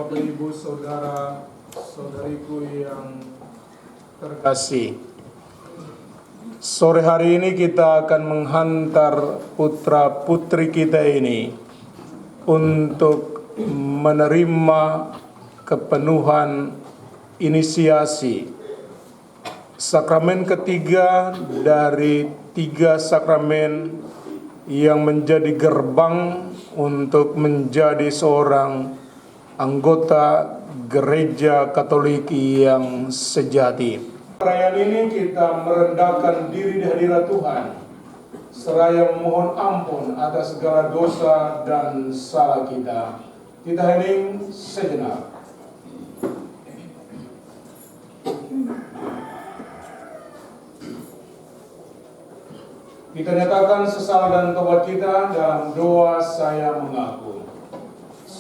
Bapak Ibu Saudara Saudariku yang terkasih, sore hari ini kita akan menghantar putra putri kita ini untuk menerima kepenuhan inisiasi sakramen ketiga dari 3 sakramen yang menjadi gerbang untuk menjadi seorang anggota gereja Katolik yang sejati. Perayaan ini kita merendahkan diri di hadirat Tuhan, seraya memohon ampun atas segala dosa dan salah kita. Kita hening sejenak. Kita nyatakan sesal dan tobat kita dalam doa saya mengaku.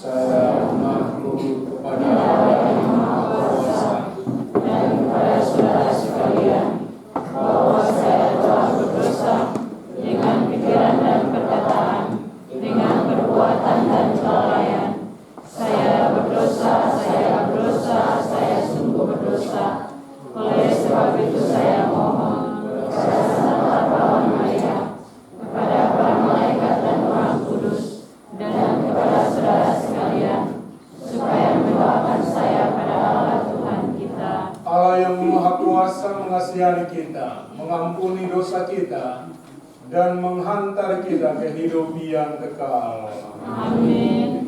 Saya mengaku kepada Allah yang Maha Kuasa dan kepada saudara sekalian bahwa saya telah berdosa dengan pikiran dan perkataan, dengan perbuatan dan kelalaian. Saya berdosa, saya sungguh berdosa. Oleh sebab itu saya mohon kepada Santa Bapa Maria, kepada para malaikat dan orang kudus, dan kepada saudara sekalian, supaya mendoakan saya pada Allah Tuhan kita. Allah yang Maha Kuasa mengasihani kita, mengampuni dosa kita, dan menghantar kita ke hidup yang kekal. Amin.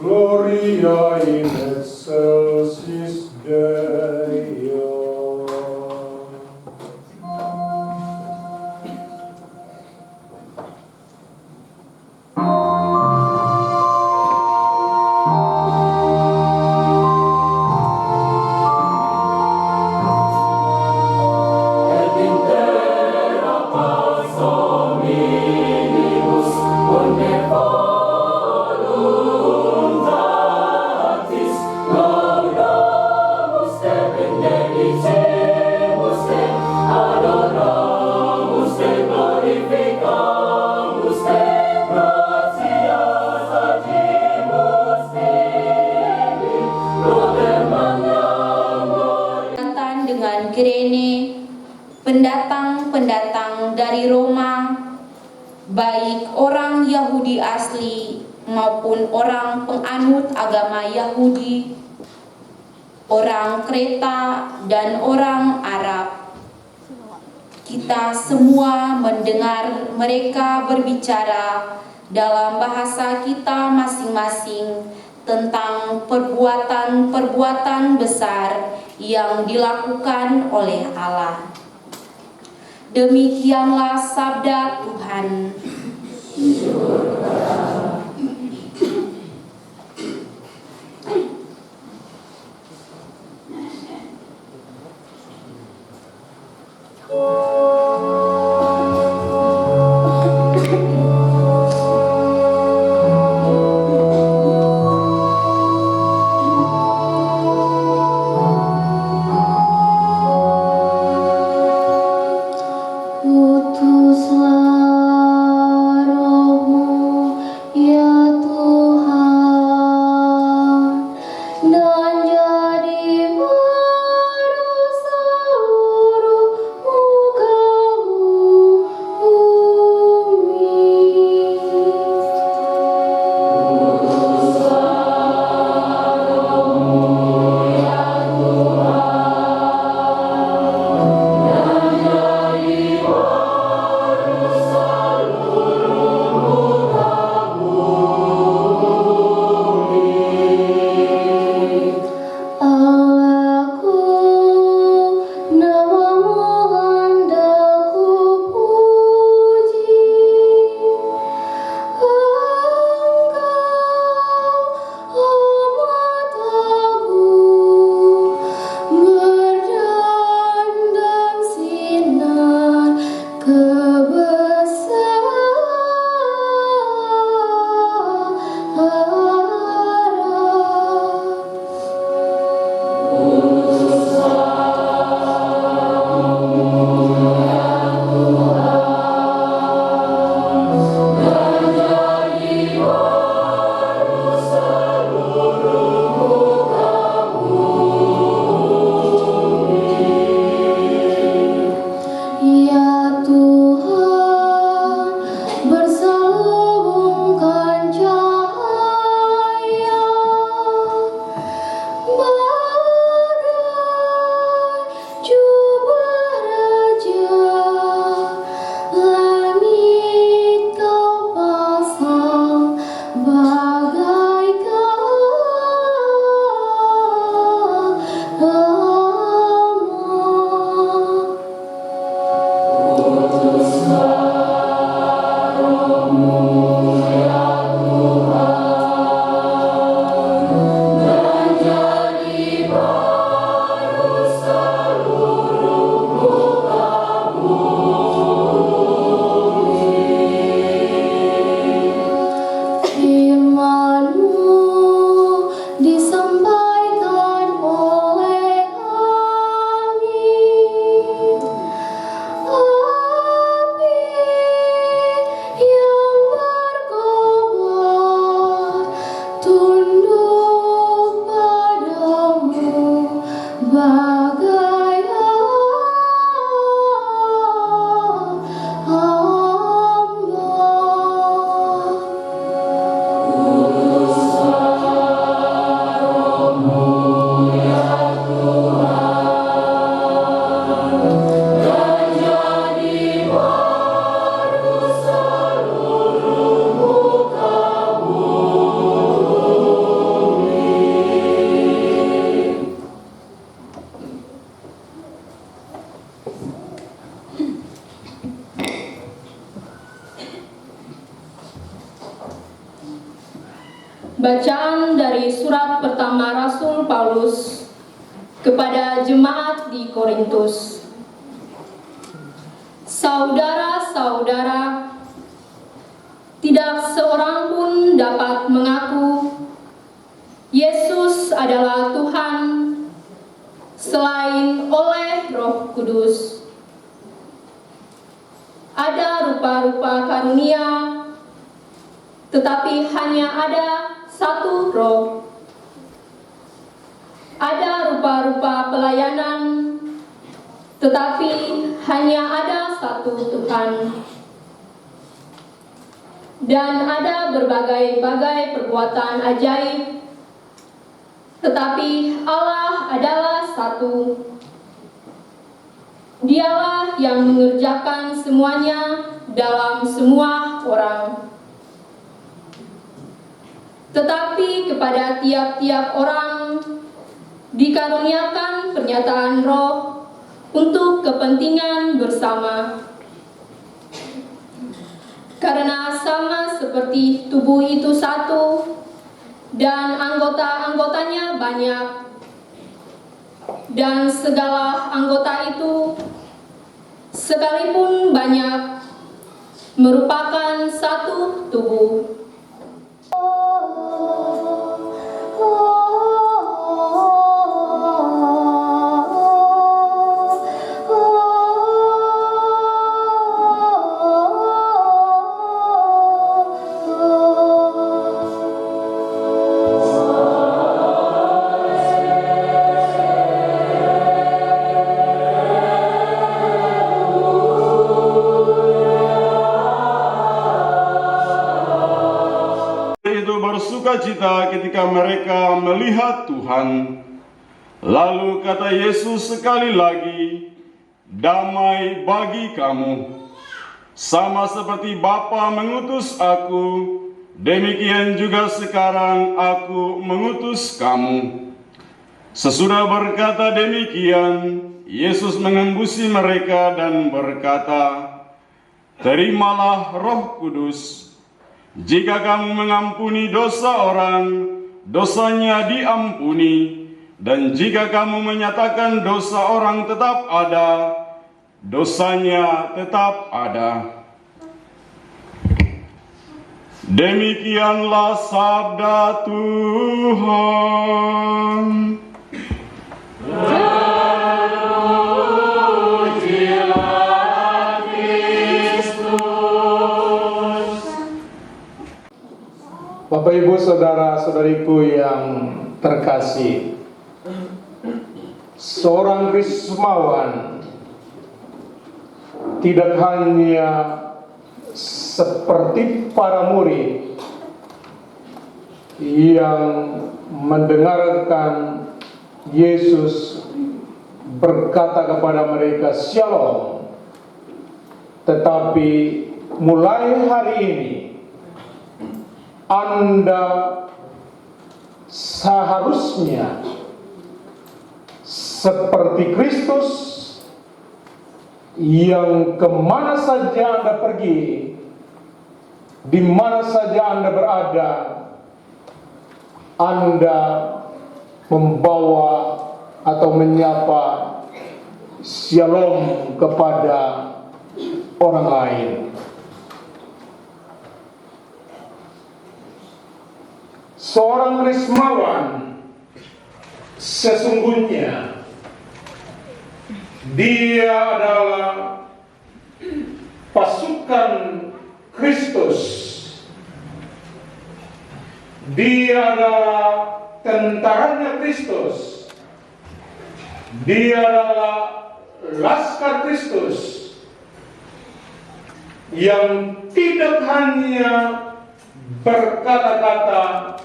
Gloria in excelsis Deo. Dengan Kirene, pendatang-pendatang dari Roma, baik orang Yahudi asli maupun orang penganut agama Yahudi, orang Kreta dan orang Arab. Kita semua mendengar mereka berbicara dalam bahasa kita masing-masing tentang perbuatan-perbuatan besar yang dilakukan oleh Allah. Demikianlah sabda Tuhan. Bacaan dari surat pertama Rasul Paulus kepada jemaat di Korintus. Saudara-saudara, tidak seorang pun dapat mengaku Yesus adalah Tuhan selain oleh Roh Kudus. Ada rupa-rupa karunia, tetapi hanya ada satu Roh. Ada rupa-rupa pelayanan, tetapi hanya ada satu Tuhan. Dan ada berbagai-bagai perbuatan ajaib, tetapi Allah adalah satu. Dialah yang mengerjakan semuanya dalam semua orang. Tetapi kepada tiap-tiap orang dikaruniakan pernyataan Roh untuk kepentingan bersama. Karena sama seperti tubuh itu satu dan anggota-anggotanya banyak, dan segala anggota itu sekalipun banyak merupakan satu tubuh. Bersukacita ketika mereka melihat Tuhan. Lalu kata Yesus sekali lagi, "Damai bagi kamu. Sama seperti Bapa mengutus aku, demikian juga sekarang aku mengutus kamu." Sesudah berkata demikian, Yesus mengembusi mereka dan berkata, "Terimalah Roh Kudus. Jika kamu mengampuni dosa orang, dosanya diampuni. Dan jika kamu menyatakan dosa orang tetap ada, dosanya tetap ada." Demikianlah sabda Tuhan. Bapak, Ibu, Saudara-saudariku yang terkasih, seorang Krismawan tidak hanya seperti para murid yang mendengarkan Yesus berkata kepada mereka "Shalom", tetapi mulai hari ini Anda seharusnya seperti Kristus, yang kemana saja Anda pergi, di mana saja Anda berada, Anda membawa atau menyapa shalom kepada orang lain. Seorang Krismawan sesungguhnya dia adalah pasukan Kristus. Dia adalah tentaranya Kristus. Dia adalah laskar Kristus yang tidak hanya berkata-kata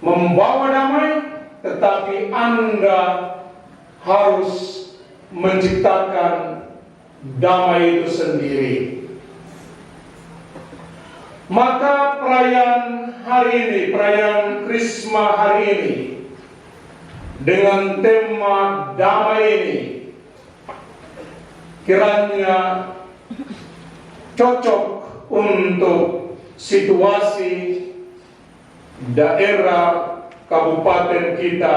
membawa damai, tetapi Anda harus menciptakan damai itu sendiri. Maka perayaan hari ini, perayaan Krisma hari ini, dengan tema damai ini, kiranya cocok untuk situasi daerah kabupaten kita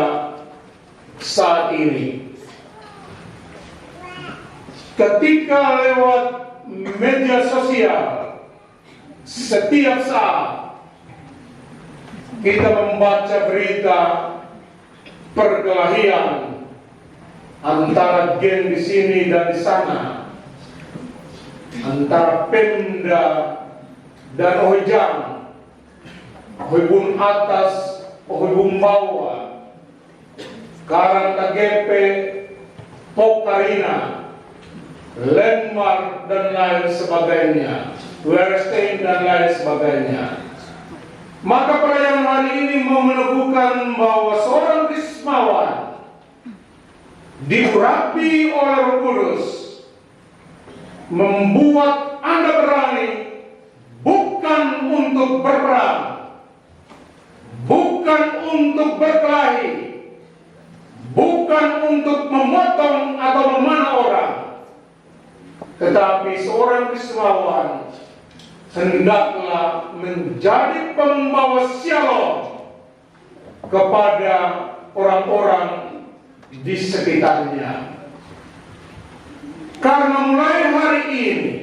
saat ini. Ketika lewat media sosial, setiap saat kita membaca berita perkelahian antara geng di sini dan di sana, antara Pemda dan Ohijang, Ohibun atas, Ohibun bawah, Karang KGP, Pokarina, Landmark dan lain sebagainya, Werstein dan lain sebagainya. Maka perayaan hari ini mau meneguhkan bahwa seorang Krismawan diurapi oleh Roh Kudus, membuat Anda berani bukan untuk berperang, bukan untuk berkelahi, bukan untuk memotong atau memanah orang, tetapi seorang Krismawan hendaklah menjadi pembawa shalom kepada orang-orang di sekitarnya. Karena mulai hari ini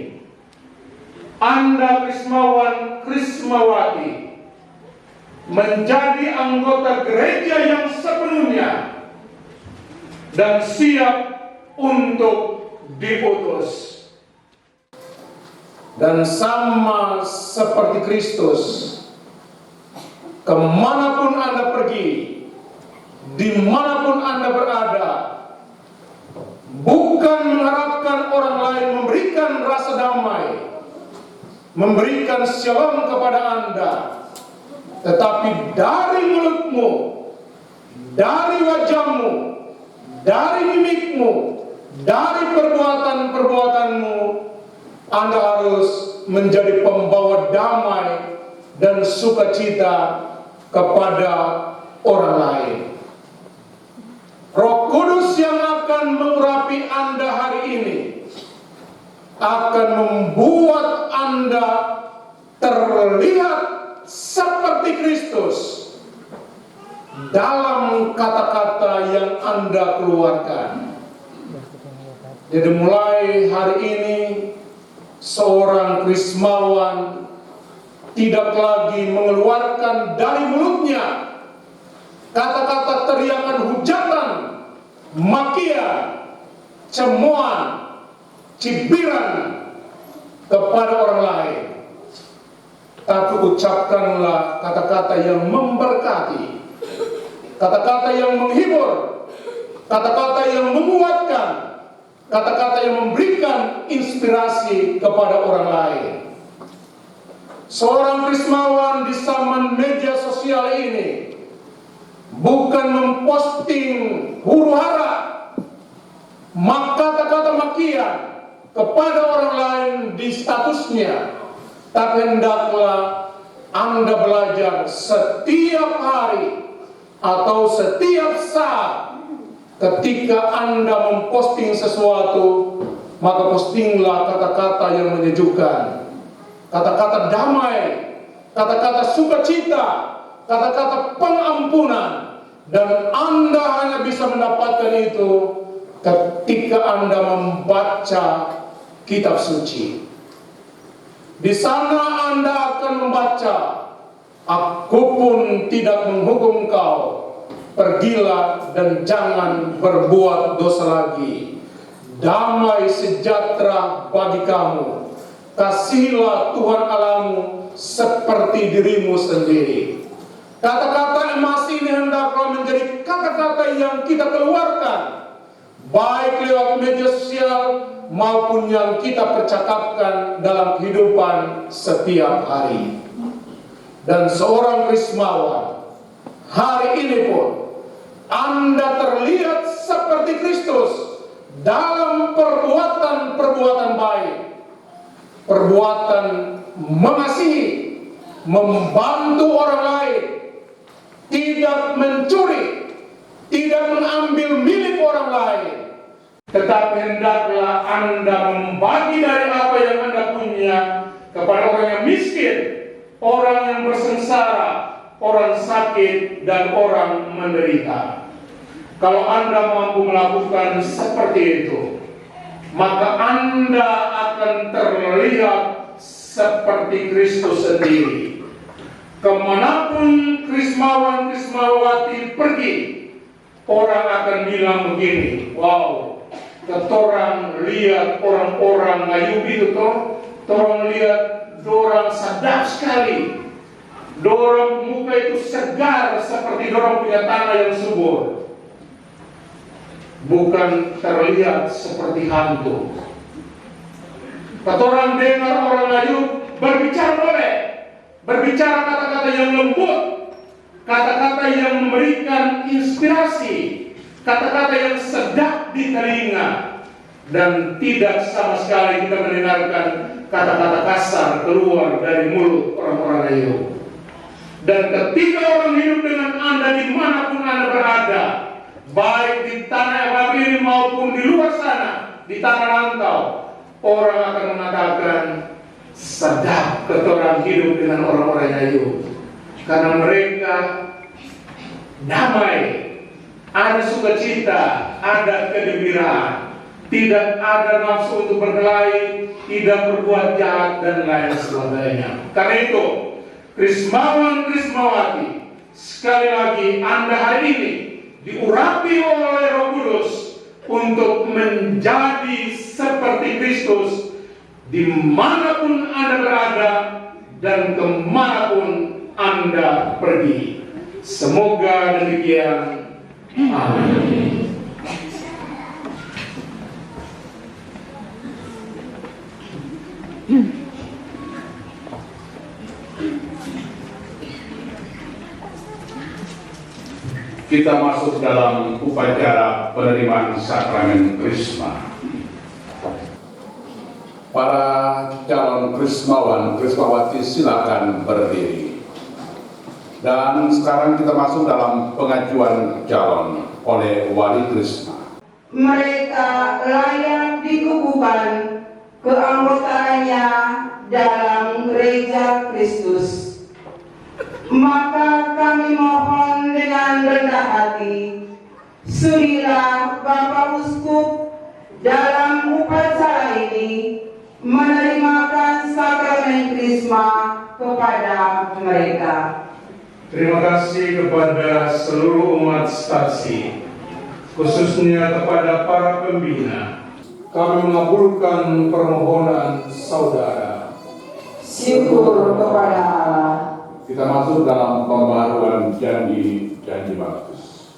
Anda Krismawan Krismawati menjadi anggota gereja yang sepenuhnya dan siap untuk diutus. Dan sama seperti Kristus, kemanapun Anda pergi, dimanapun Anda berada, bukan mengharapkan orang lain memberikan rasa damai, memberikan shalom kepada Anda, tetapi dari mulutmu, dari wajahmu, dari mimikmu, dari perbuatan-perbuatanmu, Anda harus menjadi pembawa damai dan sukacita kepada orang lain. Roh Kudus yang akan mengurapi Anda hari ini akan membuat Anda terlihat seperti Kristus dalam kata-kata yang Anda keluarkan. Jadi mulai hari ini seorang Krismawan tidak lagi mengeluarkan dari mulutnya kata-kata teriakan hujatan, makian, cemoan, cibiran kepada orang lain. Tapi ucapkanlah kata-kata yang memberkati, kata-kata yang menghibur, kata-kata yang menguatkan, kata-kata yang memberikan inspirasi kepada orang lain. Seorang Krismawan di zaman media sosial ini bukan memposting huru-hara, kata-kata makian kepada orang lain di statusnya, tapi hendaklah Anda belajar setiap hari atau setiap saat. Ketika Anda memposting sesuatu, maka postinglah kata-kata yang menyejukkan, kata-kata damai, kata-kata sukacita, kata-kata pengampunan. Dan Anda hanya bisa mendapatkan itu ketika Anda membaca kitab suci. Di sana Anda akan membaca, "Aku pun tidak menghukum kau. Pergilah dan jangan berbuat dosa lagi. Damai sejahtera bagi kamu. Kasihilah Tuhan Allahmu seperti dirimu sendiri." Kata-kata emasi ini hendaklah menjadi kata-kata yang kita keluarkan, baik lewat media sosial maupun yang kita percakapkan dalam kehidupan setiap hari. Dan seorang Krismawan hari ini pun Anda terlihat seperti Kristus dalam perbuatan-perbuatan baik, perbuatan mengasihi, membantu orang lain, tidak mencuri, tidak mengambil milik orang lain, tetapi hendaklah Anda membagi dari apa yang Anda punya kepada orang yang miskin, orang yang bersengsara, orang sakit, dan orang menderita. Kalau Anda mampu melakukan seperti itu, maka Anda akan terlihat seperti Kristus sendiri. Kemanapun Krismawan-Krismawati pergi, orang akan bilang begini, wow, ketorang lihat orang-orang ngayub itu toh, torang lihat dorang sedap sekali, dorang muka itu segar seperti dorang punya tanah yang subur, bukan terlihat seperti hantu. Ketorang dengar orang ngayub berbicara boleh, berbicara kata-kata yang lembut, kata-kata yang memberikan inspirasi, kata-kata yang sedap di telinga, dan tidak sama sekali kita mendengarkan kata-kata kasar keluar dari mulut orang-orang ngayub. Dan ketika orang hidup dengan Anda dimanapun Anda berada, baik di tanah ini maupun di luar sana, di tanah rantau, orang akan mengatakan, sedap ketorang hidup dengan orang-orang ngayub, karena mereka damai, ada sukacita, ada kegembiraan, tidak ada nafsu untuk berkelahi, tidak berbuat jahat, dan lain sebagainya. Karena itu, Krismawan-Krismawati, sekali lagi Anda hari ini diurapi oleh Roh Kudus untuk menjadi seperti Kristus dimanapun Anda berada dan kemanapun Anda pergi. Semoga demikian. Amin. Kita masuk dalam upacara penerimaan sakramen Krisma. Para calon Krismawan, Krismawati silakan berdiri. Dan sekarang kita masuk dalam pengajuan calon oleh Wali Krisma. Mereka layak dikukuhkan keanggotaannya dalam gereja Kristus. Maka kami mohon dengan rendah hati, sudilah Bapak Uskup dalam upacara ini menerimakan sakramen Krisma kepada mereka. Terima kasih kepada seluruh umat stasi, khususnya kepada para pembina. Kami mengabulkan permohonan saudara. Syukur kepada Allah. Kita masuk dalam pembaharuan janji baptis.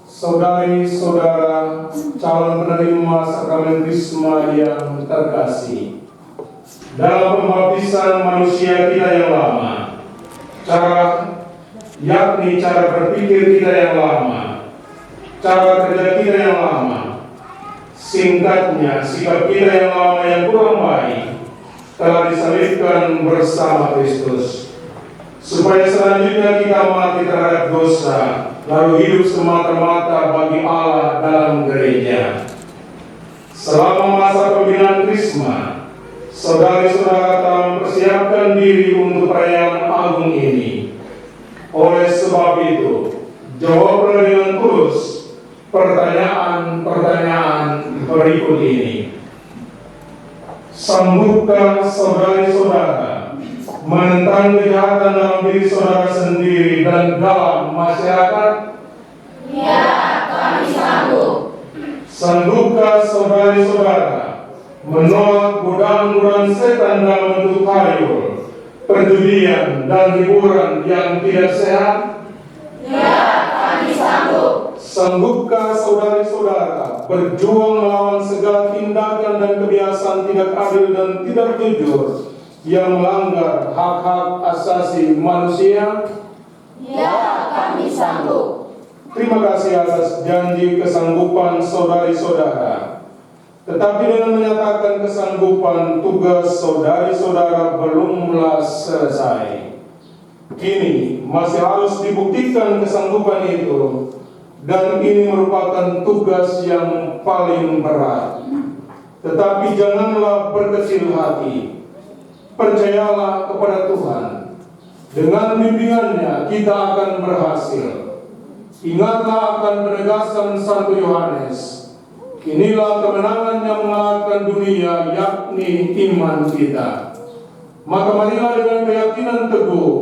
Saudari-saudara calon penerima sakramen Krisma yang terkasih, dalam pembaptisan manusia kita yang lama, yakni cara berpikir kita yang lama, cara kerja kita yang lama, singkatnya sikap kita yang lama yang kurang baik, telah disalibkan bersama Kristus, supaya selanjutnya kita mati terhadap dosa, lalu hidup semata-mata bagi Allah dalam gereja. Selama masa pembinaan Krisma, saudari-saudara telah mempersiapkan diri untuk perayaan agung ini. Oleh sebab itu, jawablah dengan tulus pertanyaan-pertanyaan berikut ini. Sanggupkah saudari-saudara menentang kejahatan dalam diri saudara sendiri dan dalam masyarakat? Ya, kami sanggup. Sanggupkah saudari-saudara menolak godaan-godaan setan dalam bentuk hayul, perjudian, dan hiburan yang tidak sehat? Ya, kami sanggup. Sanggupkah saudari-saudara berjuang melawan segala tindakan dan kebiasaan tidak adil dan tidak jujur yang melanggar hak-hak asasi manusia? Ya, kami sanggup. Terima kasih atas janji kesanggupan saudari-saudara. Tetapi dengan menyatakan kesanggupan, tugas saudari-saudara belumlah selesai. Kini masih harus dibuktikan kesanggupan itu, dan ini merupakan tugas yang paling berat. Tetapi janganlah berkecil hati. Percayalah kepada Tuhan. Dengan bimbingannya kita akan berhasil. Ingatlah akan penegasan Santo Yohanes. Inilah kemenangan yang mengalahkan dunia, yakni iman kita. Maka marilah dengan keyakinan teguh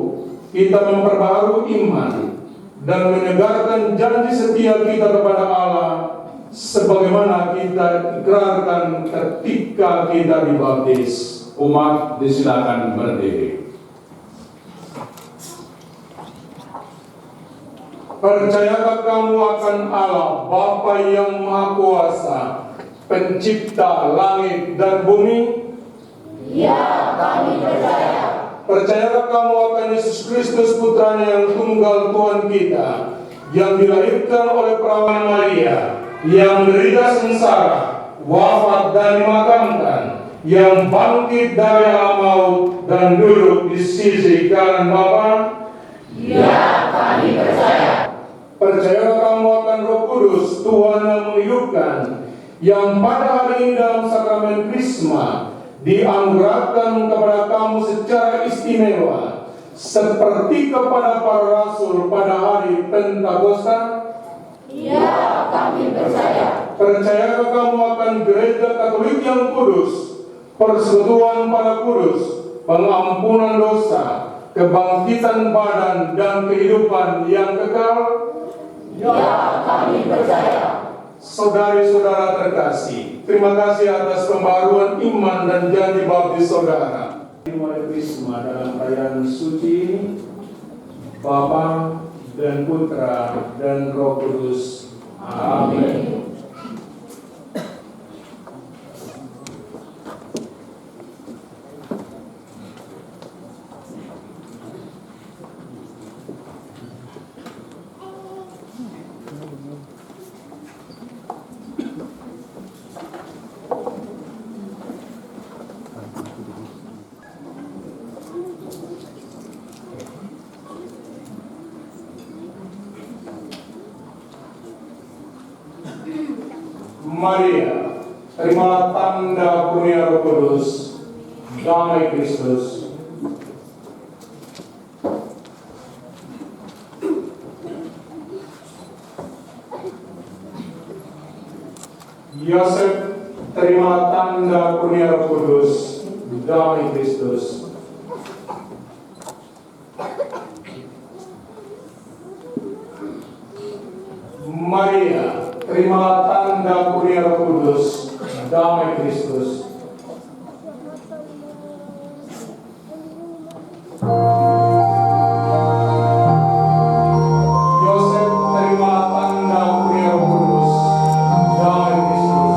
kita memperbaharui iman dan menyegarkan janji setia kita kepada Allah sebagaimana kita ikrarkan ketika kita dibaptis. Umat disilakan berdiri. Percayakah kamu akan Allah, Bapa yang Maha Kuasa, Pencipta langit dan bumi? Ya, kami percaya. Percayakah kamu akan Yesus Kristus Putranya yang tunggal Tuhan kita, yang dilahirkan oleh perawan Maria, yang menderita sengsara, wafat dan dimakamkan, yang bangkit dari alam maut dan duduk di sisi kanan Bapa? Ya, kami percaya. Percayalah kamu akan Roh Kudus, Tuhan yang menghidupkan, yang pada hari ini dalam sakramen Krisma dianugerahkan kepada kamu secara istimewa, seperti kepada para rasul pada hari Pentakosta? Ya, kami percaya. Percayakah kamu akan Gereja Katolik yang kudus, persekutuan para kudus, pengampunan dosa, kebangkitan badan, dan kehidupan yang kekal? Ya, kami percaya. Saudari-saudara terkasih, terima kasih atas pembaruan iman dan janji baptis saudara. Dimulai Krisma dalam perayaan suci ini, Bapa dan Putra dan Roh Kudus. Amin. Maria, terimalah tanda kurnia Roh Kudus, damai Kristus. Yosef, terimalah tanda kurnia Roh Kudus, damai Kristus. Maria, terimalah tanda kurnia Roh Kudus, damai Kristus. Yosef, terimalah tanda kurnia Roh Kudus, damai Kristus.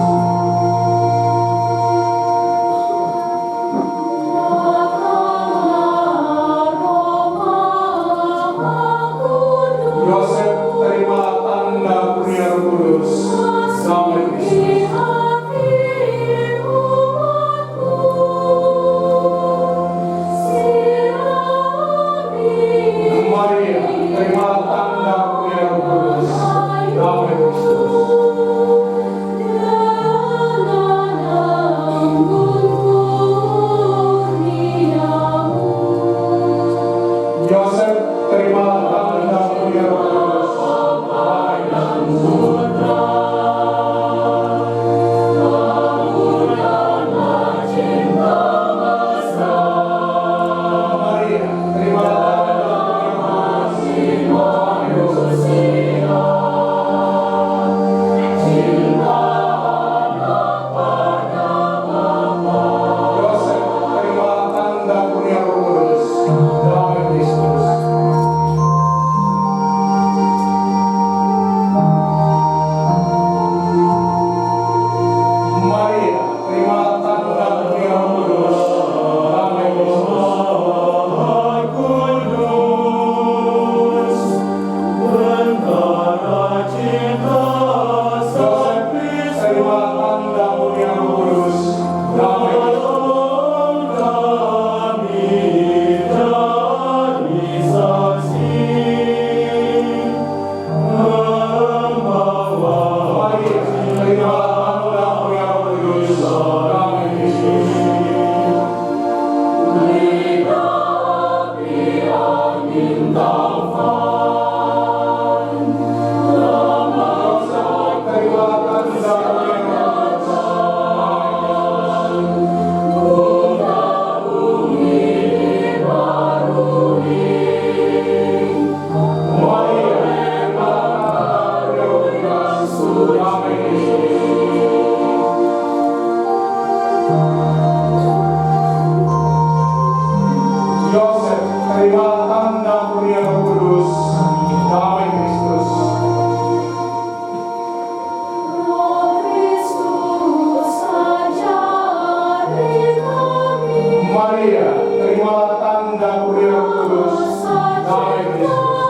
Maria, terimalah tanda kuria Roh Kudus, damai Kristus.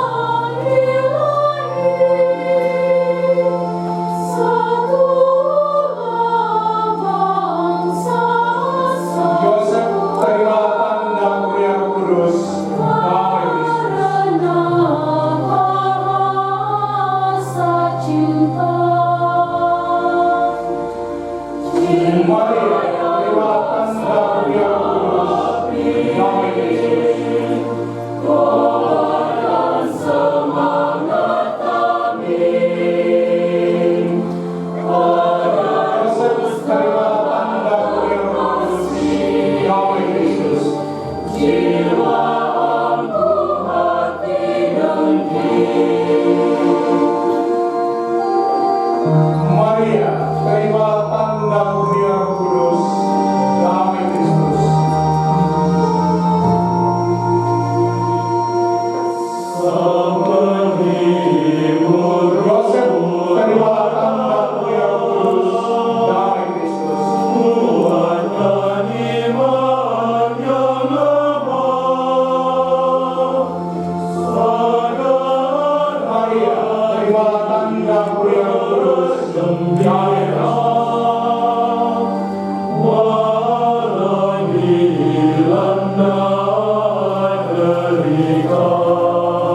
Yosef, terimalah tanda kuria Roh Kudus, damai Kristus. Maria, terimalah tanda kuria Roh Kudus, damai Kristus. Yosef, terimalah tanda kuria Roh Kudus, damai Kristus. Maria, terimalah tanda kuria Roh Kudus, damai Kristus. Yosef, terimalah tanda kuria Roh Kudus, damai Kristus. Maria, terimalah tanda kuria Roh Kudus, damai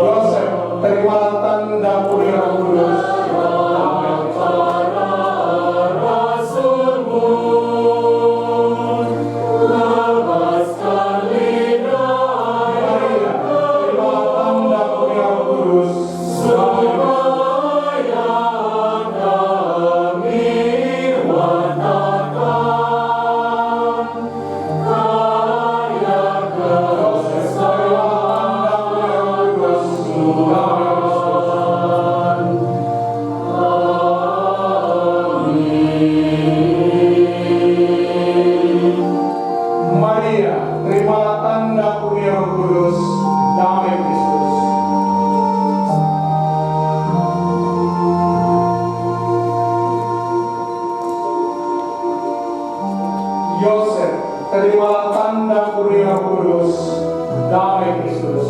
Yosef, terimalah tanda kuria Roh Kudus, damai Maria, terimalah tanda kuria Roh Kudus, damai Yosef, terimalah tanda kuria Roh Kudus, damai Maria, terimalah tanda kuria Roh Kudus, damai Kristus. Yosef, terimalah tanda kuria Roh Kudus, damai Kristus.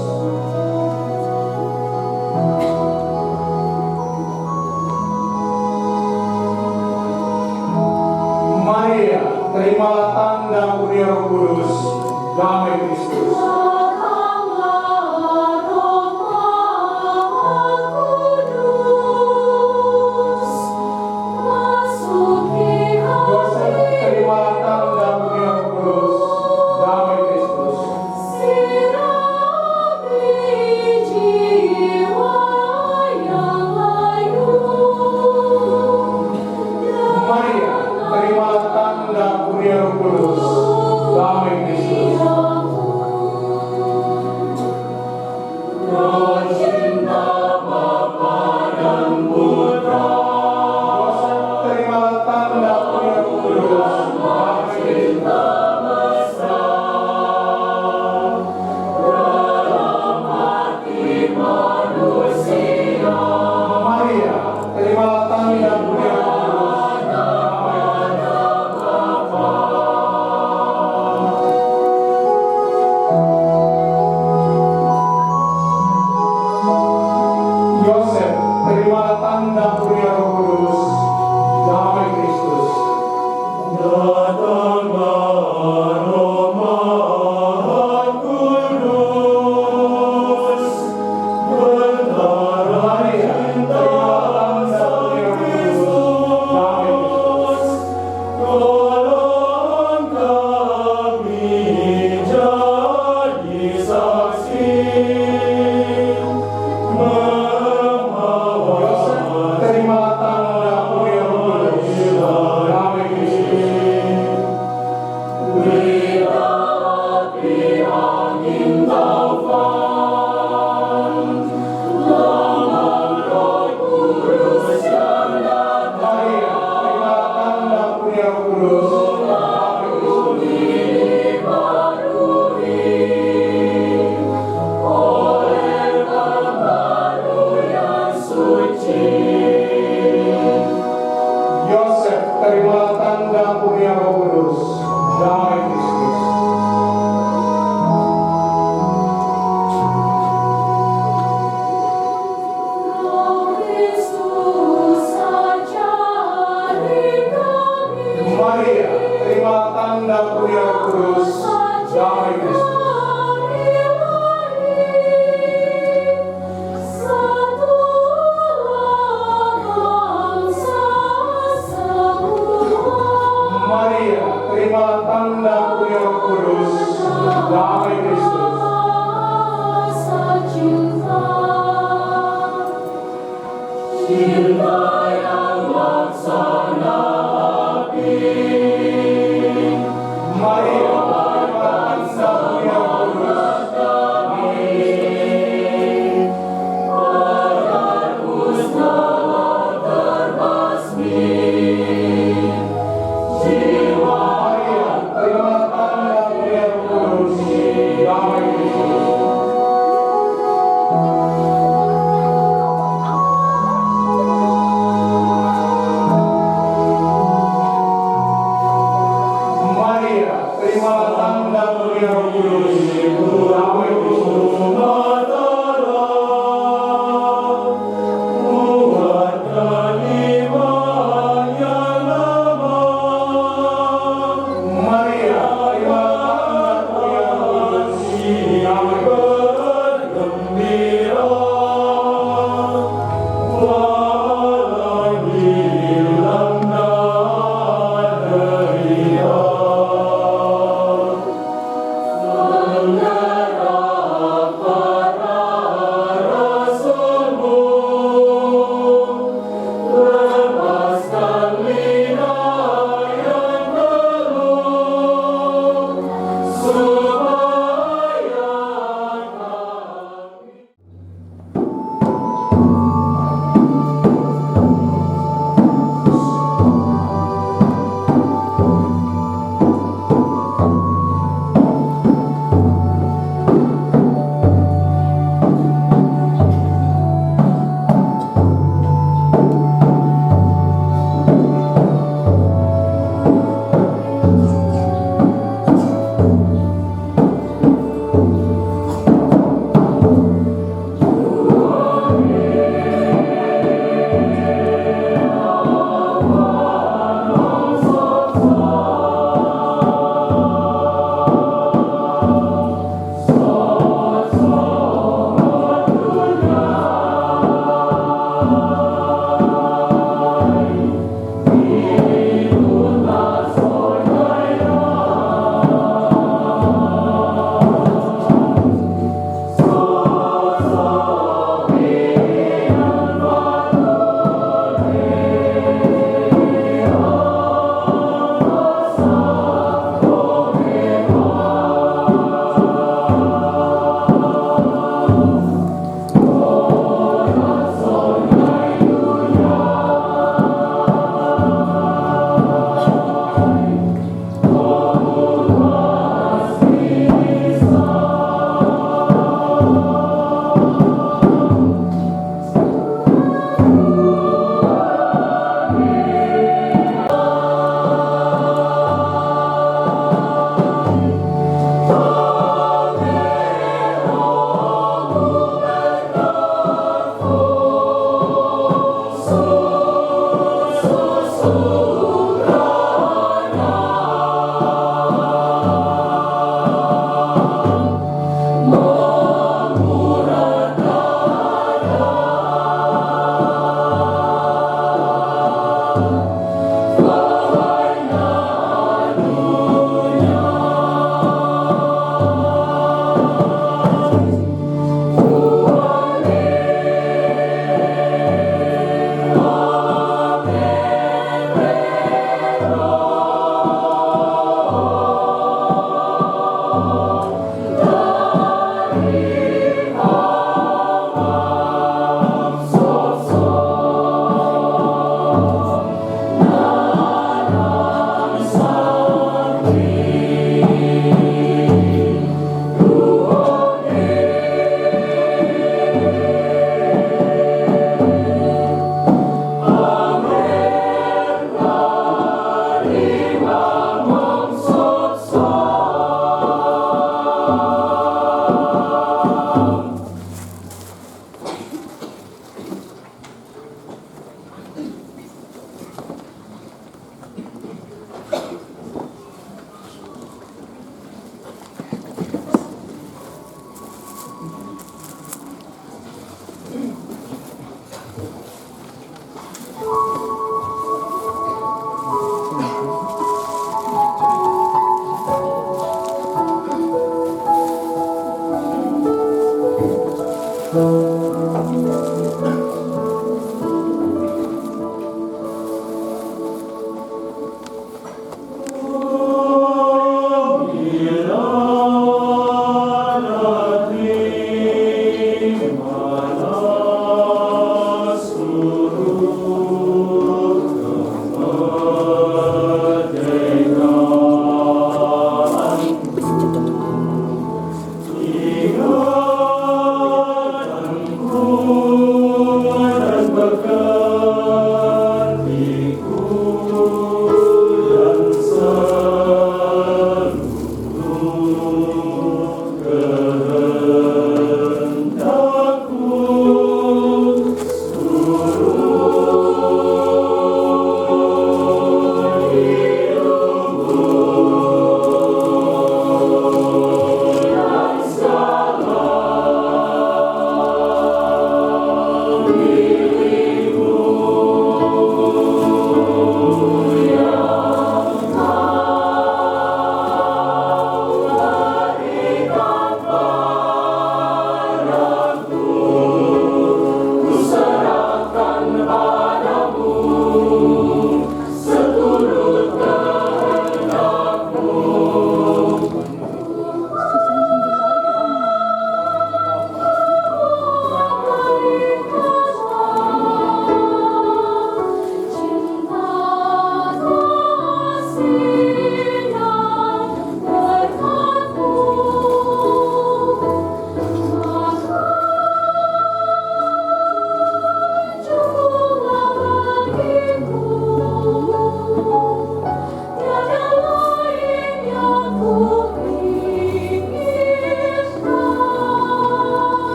Maria, terimalah tanda kuria Roh Kudus, damai Kristus. Yosef, terimalah tanda kuria Roh Kudus, damai Kristus. Maria, terimalah tanda kuria Roh Kudus, damai Kristus. Kudus, damai Kristus. Maria, Sang Hyang Kudus, Maria, terima Sang Hyang Kudus, damai Kristus. Maria, terima tanda Yang Kudus, damai Kristus. Maria, terima tanda Yang Kudus, damai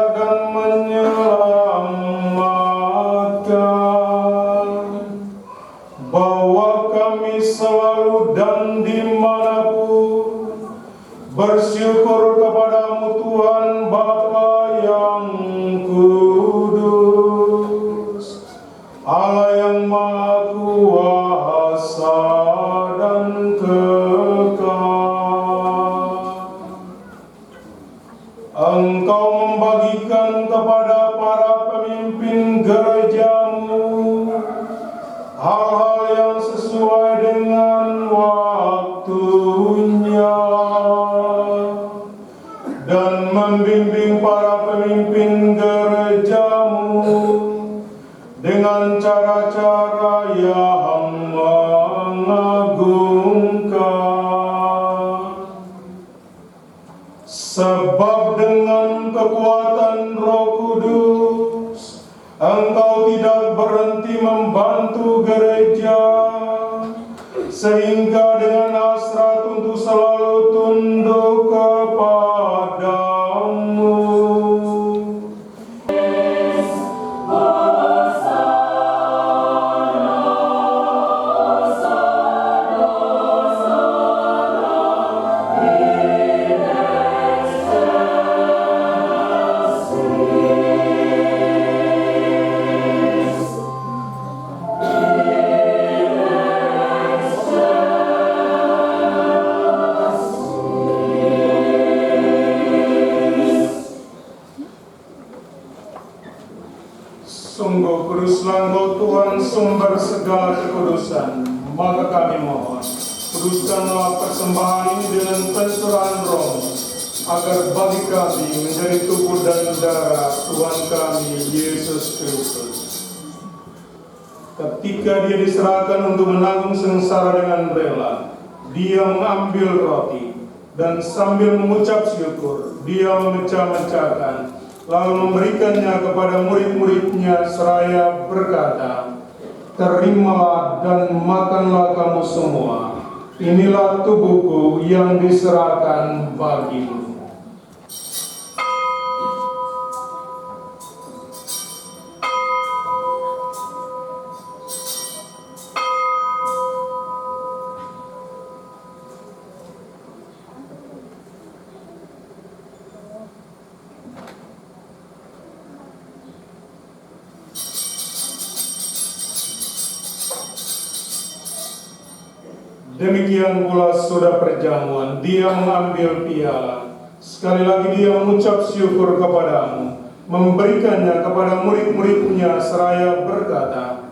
layak dan menyelamatkan. Bahwa kami selalu dan dimanapun bersyukur kepadamu Tuhan Bapa yang kudus, Allah yang Maha Kuasa dan kekal. Engkau membagikan kepada para pemimpin gerejamu hal-hal yang sesuai dengan waktunya, dan membimbing para pemimpin gerejamu dengan cara-cara yang mengagumkan. Sebab dengan kekuatan Roh Kudus, Engkau tidak berhenti membantu gereja, sehingga dengan hasrat untuk selalu tunduk kepadamu. Sungguh kuduslah Engkau Tuhan, sumber segala kekudusan. Maka kami mohon, kuduskanlah persembahan ini dengan pencurahan Roh, agar bagi kami menjadi tubuh dan darah Tuhan kami Yesus Kristus. Ketika Dia diserahkan untuk menanggung sengsara dengan rela, Dia mengambil roti dan sambil mengucap syukur, Dia memecah-mecahkan, lalu memberikannya kepada murid-muridnya seraya berkata, "Terimalah dan makanlah kamu semua. Inilah tubuhku yang diserahkan bagimu." Demikian pula sudah perjamuan, Dia mengambil piala. Sekali lagi Dia mengucap syukur kepadamu, memberikannya kepada murid-muridnya seraya berkata,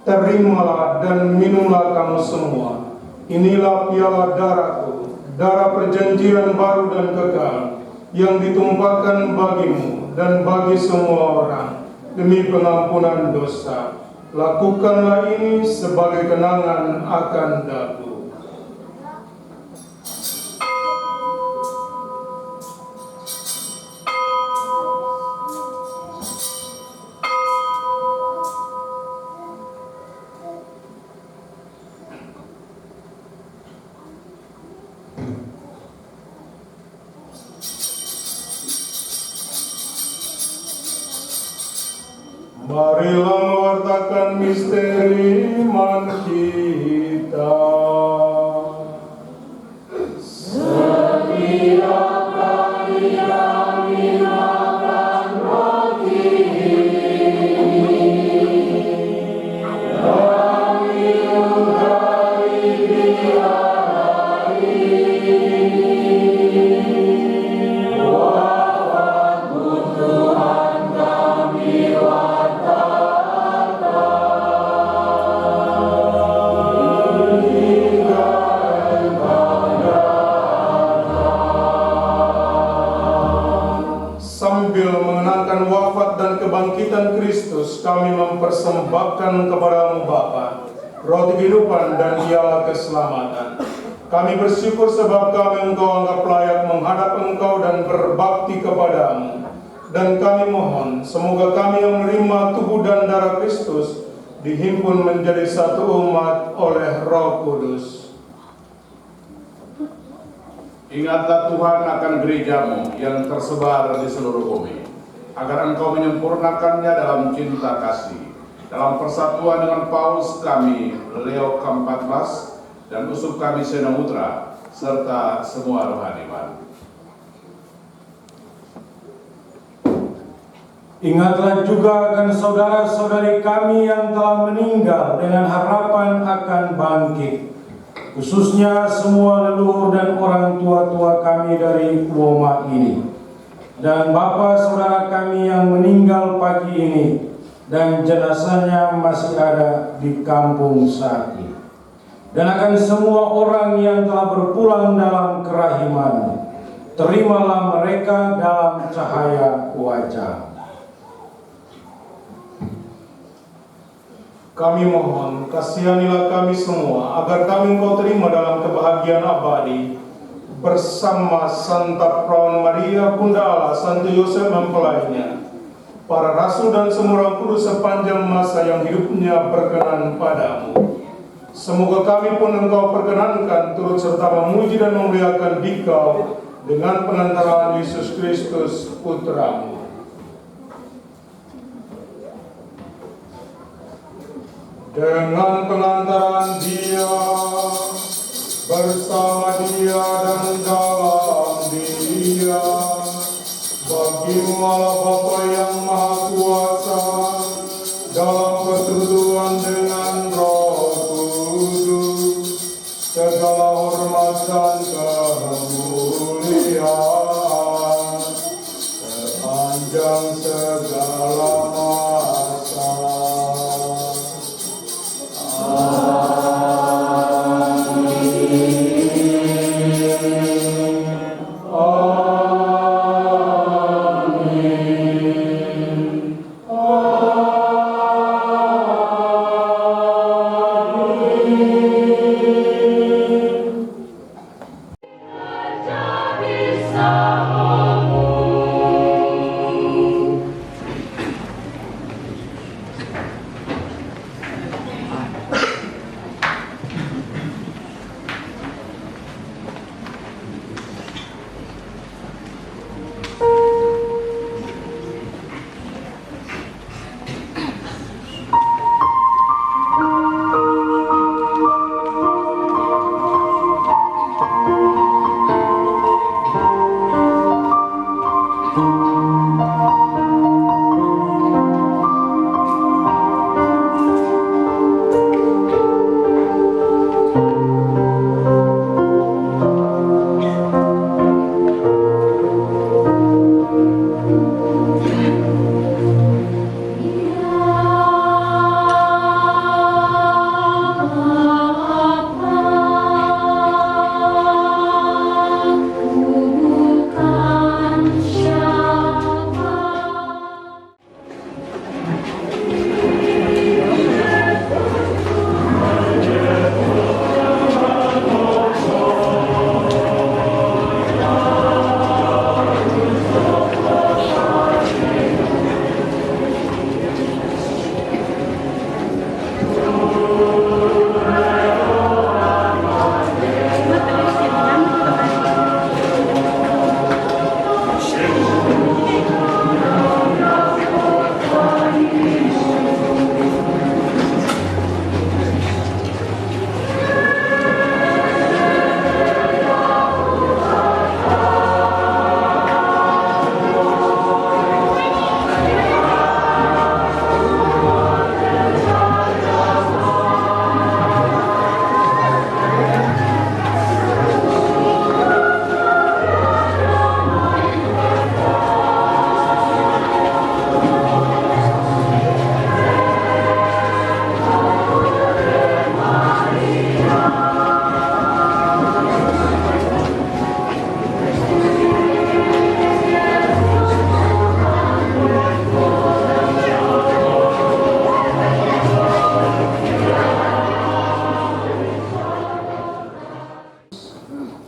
"Terimalah dan minumlah kamu semua. Inilah piala darahku, darah perjanjian baru dan kekal, yang ditumpahkan bagimu dan bagi semua orang demi pengampunan dosa. Lakukanlah ini sebagai kenangan akan aku." Marilah mewartakan misteri iman kita. Setiap kali kami makan roti ini, kami minum dari piala ini. Wafat-Mu Tuhan kami sambil mengenangkan wafat dan kebangkitan Kristus, kami mempersembahkan kepadamu Bapa roti kehidupan dan piala keselamatan. Kami bersyukur sebab kami Engkau anggap layak menghadap Engkau dan berbakti kepadamu. Dan kami mohon, semoga kami yang menerima tubuh dan darah Kristus dihimpun menjadi satu umat oleh Roh Kudus. Ingatlah Tuhan akan gerejamu yang tersebar di seluruh bumi. agar Engkau menyempurnakannya dalam cinta kasih. Dalam persatuan dengan Paus kami, Leo ke-14, dan uskup kami Senamutra, serta semua rohaniwan. Ingatlah juga akan saudara-saudari kami yang telah meninggal dengan harapan akan bangkit, khususnya semua leluhur dan orang tua-tua kami dari Woma ini, dan bapa saudara kami yang meninggal pagi ini, dan jenazahnya masih ada di kampung saat ini, dan akan semua orang yang telah berpulang dalam kerahiman. Terimalah mereka dalam cahaya wajah. Kami mohon, kasihanilah kami semua, agar kami Engkau terima dalam kebahagiaan abadi, bersama Santa Perawan Maria, Bunda Allah, Santo Yosef mempelainya, para rasul dan semua orang kudus sepanjang masa yang hidupnya berkenan padamu. Semoga kami pun Engkau perkenankan turut serta memuji dan memuliakan Dikau dengan pengantaran Yesus Kristus, Putra-Mu. Dengan pengantaran Dia, bersama Dia dan dalam Dia, bagimu Allah Bapa yang Maha Kuasa, dalam persekutuan dengan Roh Kudus, segala hormat dan kemuliaan sepanjang segala masa.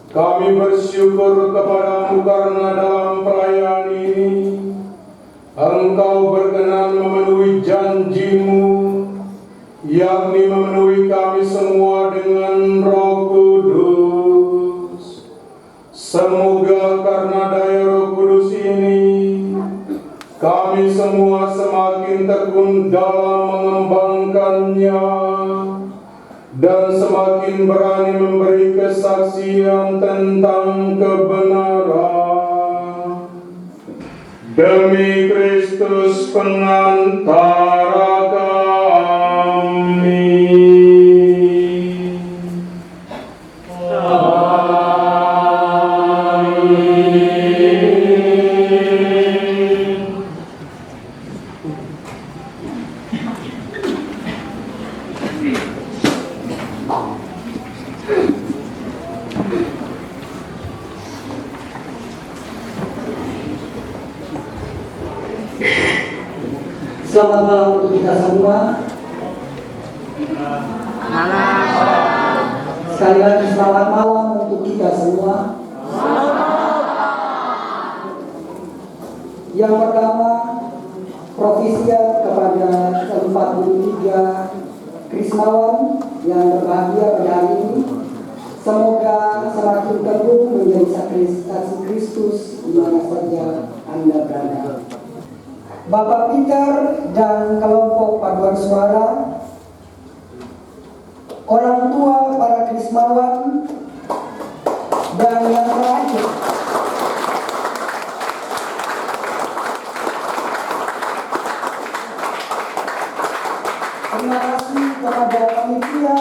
Kami bersyukur kepadamu karena dalam perayaan ini Engkau berkenan memenuhi janjimu, yakni memenuhi kami semua dengan Roh Kudus. Semoga karena daya Roh Kudus ini kami kami semua semakin tekun dalam mengembangkannya dan semakin berani memberi kesaksian tentang kebenaran. Demi Kristus pengantara kami. Selamat malam untuk kita semua. Sekali lagi selamat malam untuk kita semua. Yang pertama, provisiat kepada 43 Krismawan yang berbahagia pada hari ini. Semoga semakin teguh menjadi saksi Kristus di mana saja Anda berada. Bapak Peter dan kelompok paduan suara, orang tua para Krismawan, dan yang terakhir, terima kasih kepada panitia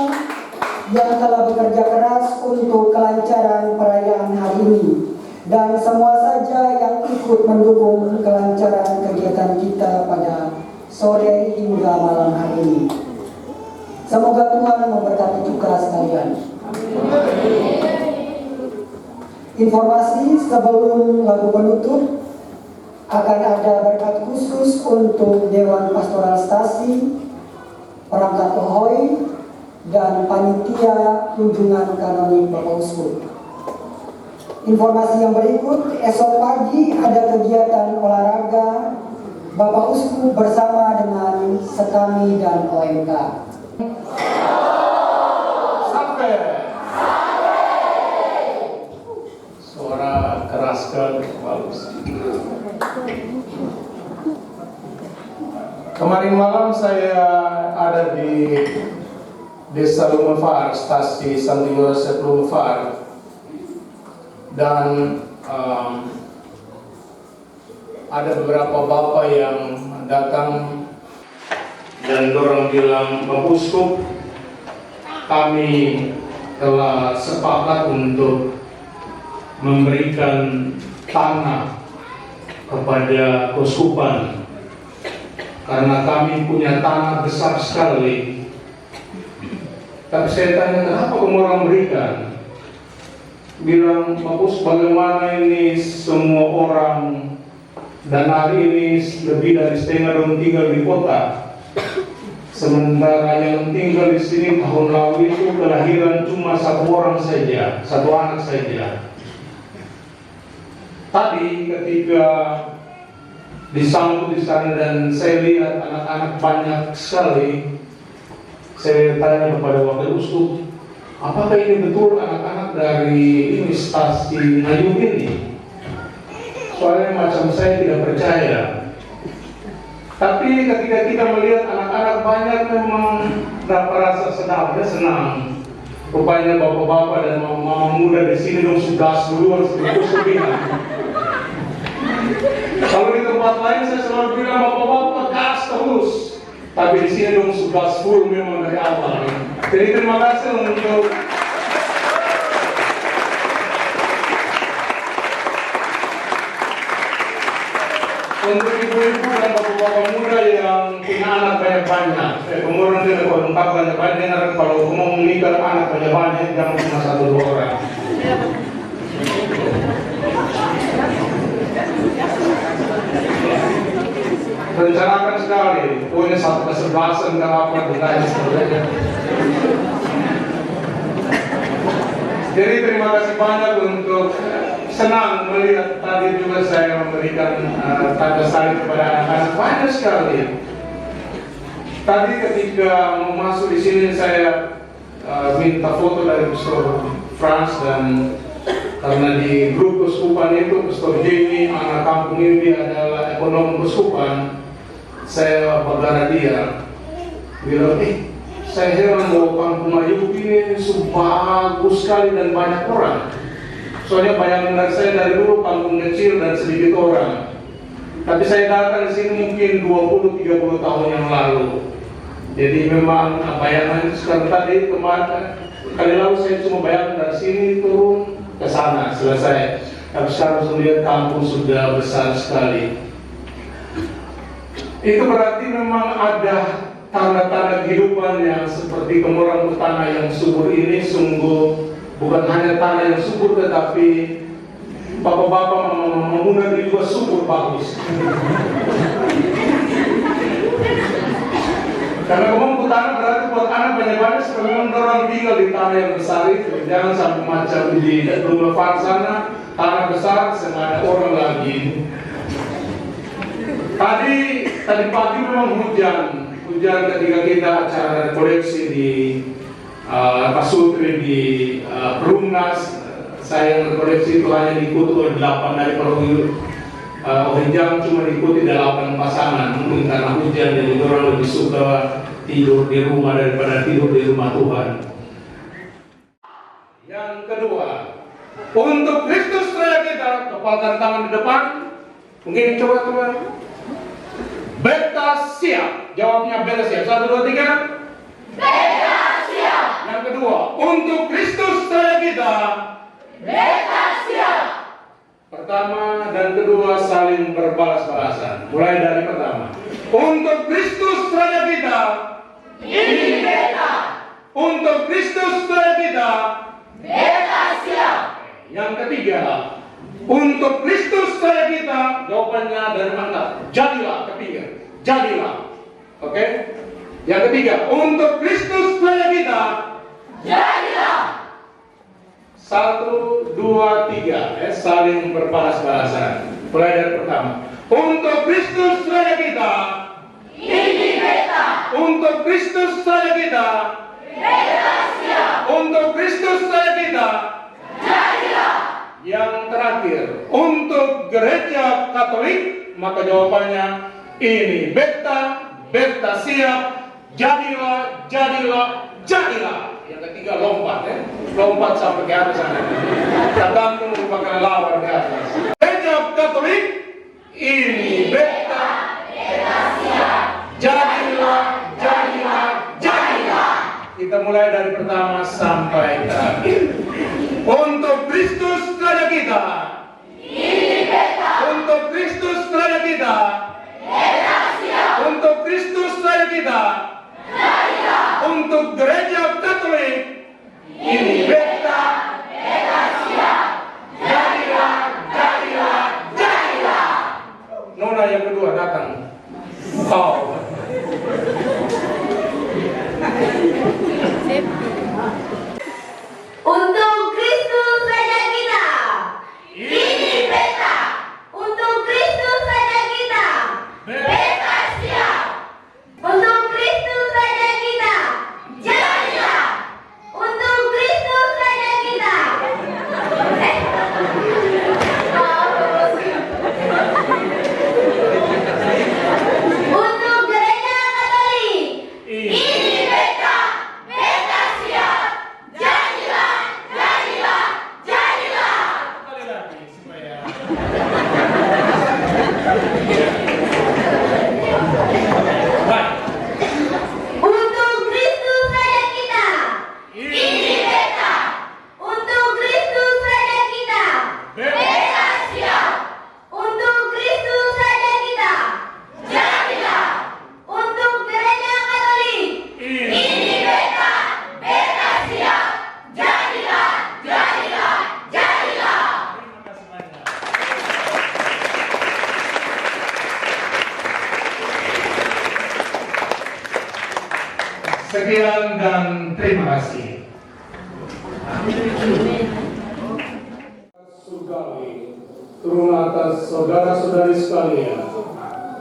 yang telah bekerja keras untuk kelancaran perayaan hari ini. Dan semua saja yang ikut mendukung kelancaran kegiatan kita pada sore hingga malam hari ini. Semoga Tuhan memberkati kita sekalian. Informasi sebelum lagu penutup, akan ada berkat khusus untuk Dewan Pastoral Stasi, perangkat Ohoi, dan panitia kunjungan kanonik Bapak Uskup. Informasi yang berikut, esok pagi ada kegiatan olahraga Bapak Uskup bersama dengan Sekami dan OMK. Sampai. Suara keras sekali, bagus. Kemarin malam saya ada di Desa Lumefar, Stasi Santo Yosef Lumefar. Dan ada beberapa bapak yang datang dan orang bilang, Bapak Uskup, kami telah sepakat untuk memberikan tanah kepada keuskupan karena kami punya tanah besar sekali. Tapi saya tanya, kenapa kamu orang berikan? Bilang, Bagus, bagaimana ini semua orang dan hari ini lebih dari setengah orang tinggal di kota. Sementara yang tinggal di sini tahun lalu itu kelahiran cuma satu orang saja, satu anak saja. Tadi ketika disambut di sana dan saya lihat anak-anak banyak sekali, saya tanya kepada Wakil Uskup, apakah ini betul anak-anak dari ini stasi Ngayung ini? Soalnya macam saya tidak percaya. Tapi ketika kita melihat anak-anak banyak memang dapat rasa senang. Rupanya bapak-bapak dan mama-mama muda di sini dong sudah duluan sedikit sepihan. Kalau di tempat lain saya selalu bilang bapak-bapak gas terus. Tapi di sini dong sudah full memang dari awal. Jadi terima kasih untuk ibu-ibu dan bapak-bapak muda yang punya anak banyak-banyak. Kemudian dia lengkap banyak-banyak. Kalau mau menikah anak banyak-banyak, jangan cuma 1-2 orang. Rencanakan sekali, pokoknya 1 ke-11 nggak apa ditanya sebagainya. Jadi terima kasih banyak untuk senang melihat tadi juga saya memberikan tanda salib kepada anak-anak banyak sekali. Tadi ketika mau masuk di sini saya minta foto dari Pastor Frans dan Karena di grup keuskupan itu Pastor Jamie, anak kampung ini, dia adalah ekonom keuskupan. Saya bergara dia bilang, saya heran bahwa kampung Ayub ini bagus sekali dan banyak orang. Soalnya bayangan saya dari dulu kampung kecil dan sedikit orang. Tapi saya datang di sini mungkin 20-30 tahun yang lalu. Jadi memang bayangan sekarang tadi kemarin kali lalu saya cuma bayangkan dari sini turun ke sana selesai. Tapi sekarang saya lihat kampung sudah besar sekali. Itu berarti memang ada tanda-tanda kehidupan yang seperti Kemurang Utara yang subur ini sungguh bukan hanya tanah yang subur, tetapi bapak-bapak mama-mama juga subur bagus. Karena Kemurang Utara berarti buat anak banyak-banyak sebelum orang tinggal di tanah yang besar itu. Jangan sampai macam di Lumefar sana, tanah besar, semana orang lagi. Tadi pagi memang hujan ketika kita acara koleksi di Pasutri di Perumnas. Saya yang koleksi itu hanya diikuti oleh 8 dari perwira. Jam cuma diikuti 8 pasangan. Mungkin karena hujan jadi orang lebih suka tidur di rumah daripada tidur di rumah Tuhan. Yang kedua, untuk Kristus Raya kita, kepalkan tangan di depan. Mungkin coba. Beta siap. Jawabnya beta siap. 1, 2, 3. Beta siap. Yang kedua, untuk Kristus Raya kita. Beta siap. Pertama dan kedua saling berbalas-balasan. Mulai dari pertama. Untuk Kristus Raya kita. Ini beta. Untuk Kristus Raya kita. Beta siap. Yang ketiga. Untuk Kristus Raya kita, jawabannya dari mana? Jadilah, ketiga. Jadilah. Oke? Yang ketiga, untuk Kristus Raya kita. Jadilah. 1, 2, 3. Saling berbalas-balasan. Mulai dari pertama. Untuk Kristus Raya kita. Ini beta. Untuk Kristus Raya kita. Beta siap. Untuk Kristus Raya kita. Jadilah. Yang terakhir, untuk gereja Katolik, maka jawabannya ini beta siap, jadilah. Yang ketiga lompat, lompat sampai ke atas sana. Tergantung merupakan lawan di atas. Gereja Katolik, ini beta siap, jadilah. Kita mulai dari pertama sampai terakhir. Untuk Kristus Raya kita. Ini beta. Untuk Kristus Raya kita. Beta siap. Untuk Kristus Raya kita. Jadilah. Untuk gereja Katolik. Ini beta siap. Jadilah. Nona yang kedua datang. Untuk Kristus Raja kita. Ini beta. Untuk Kristus Raja kita. Beta siap. Untuk Kristus Raja kita. Jadilah. Untuk Kristus Raja kita. Untuk gereja Katolik. Ini beta siap. Jadilah. Sekali lagi supaya. Baik. Untuk Kristus Raja kita. Ini beta. Untuk Kristus Raja kita. Beta siap. Untuk Kristus Raja kita. Jadilah. Untuk gereja Katolik. Ini beta siap. Jadilah. Sekian dan terima kasih. Surgawi, turun atas saudara-saudari sekalian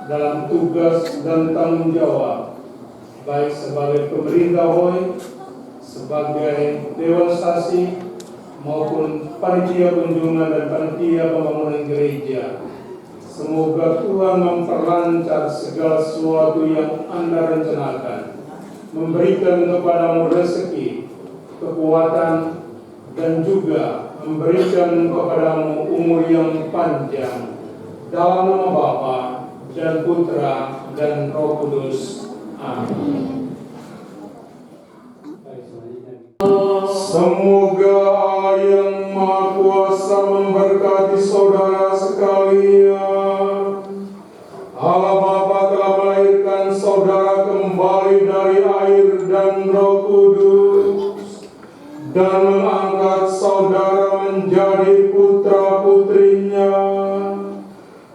dalam tugas dan tanggung jawab, baik sebagai pemerintah HOI, sebagai Dewan Stasi, maupun panitia kunjungan dan panitia pembangunan gereja. Semoga Tuhan memperlancar segala sesuatu yang Anda rencanakan, memberikan kepadamu rezeki, kekuatan, dan juga memberikan kepadamu umur yang panjang. Dalam nama Bapa dan Putra dan Roh Kudus. Amin. Semoga Allah yang Maha Kuasa memberkati saudara sekalian. Allah Bapa telah melahirkan saudara kembali dari air dan Roh Kudus dan mengangkat saudara menjadi putra-putrinya.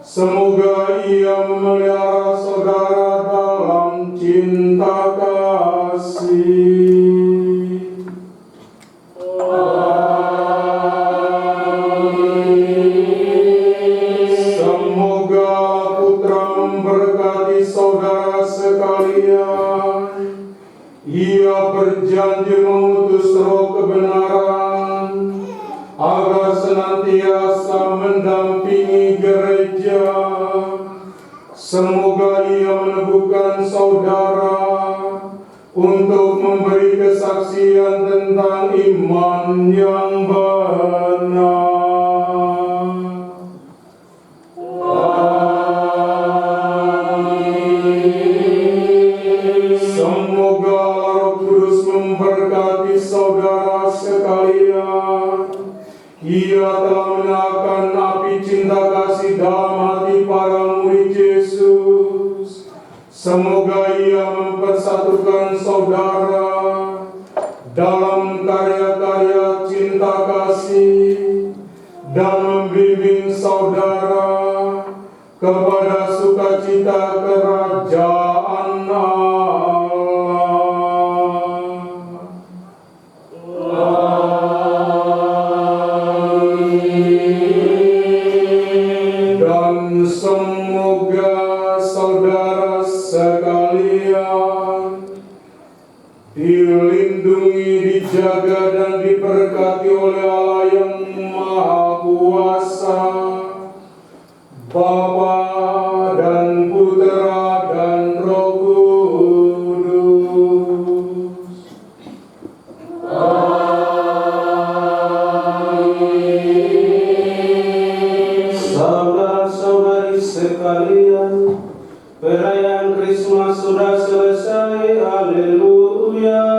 Semoga Ia memelihara saudara dalam cinta kasih. Semoga Putra memberkati saudara sekalian. Ia berjanji mengutus Roh kebenaran agar senantiasa mendampingi gereja. Semoga Ia meneguhkan saudara untuk memberi kesaksian tentang iman yang benar. Semoga Roh Kudus memberkati saudara sekalian. Ia telah menyalakan api cinta kasih dalam hati para murid Yesus. Semoga Ia mempersatukan saudara dalam karya-karya cinta kasih dan membimbing saudara kepada sukacita kerajaan Allah. Dan semoga saudara sekalian dilindungi, dijaga, dan diberkati oleh Allah yang Maha Kuasa, Bapa dan Putra dan Roh Kudus. Amin. Saudara-saudari sekalian, perayaan Krismas sudah selesai. Haleluya.